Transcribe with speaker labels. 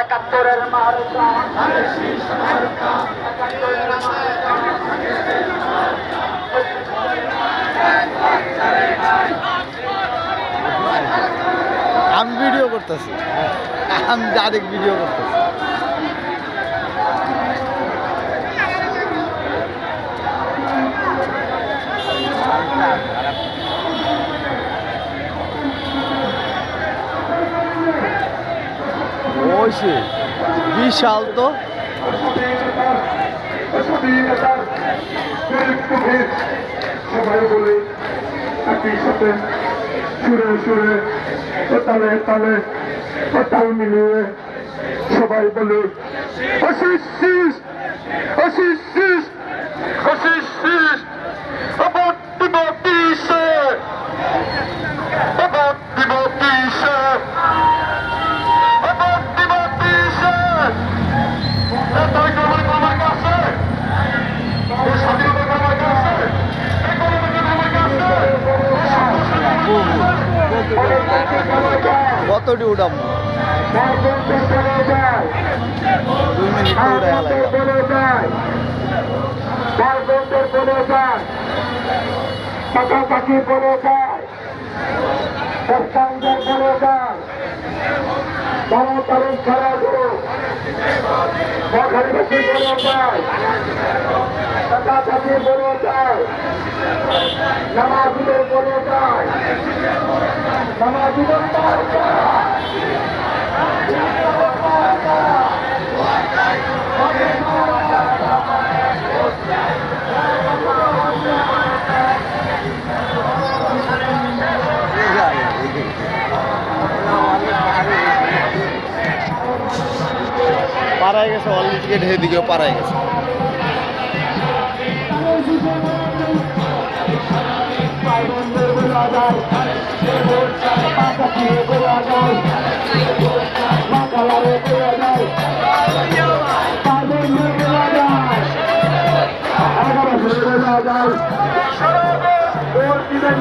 Speaker 1: একাত্তরের মার্কা
Speaker 2: আমি ভিডিও করতেছি, আমি ডাইরেক্ট ভিডিও করতেছি। ওই সে বিশাল তো
Speaker 1: সবাই বলে একই সাথে সুরে সুরে তালে তালে তাল মিলিয়ে সবাই বলে আশিস শীষ আশিস শীষ আশিস শীষ আবার দিব কিসে আবার দিব কিসে আবার দিব কিসে এটাই আমার কাছে এই স্বাধীনতা আমার কাছে এই গণতন্ত্র আমার কাছে
Speaker 2: কতটি উঠাম 2 মিনিট উড়াই
Speaker 1: পাকাপাকি বলে যায় প্রস্তাবদের বলে যায় 12 তারিখ ছাড়া মহাখালীবাসী বলে যায় পাকাপাকি বলে যায় নামাজিদের বলে যায় নামাজিদের
Speaker 2: পাড়ায় গেছে, অলরেডি টিকিট এদিকেও পাড়ায় গেছে।
Speaker 1: দিবেন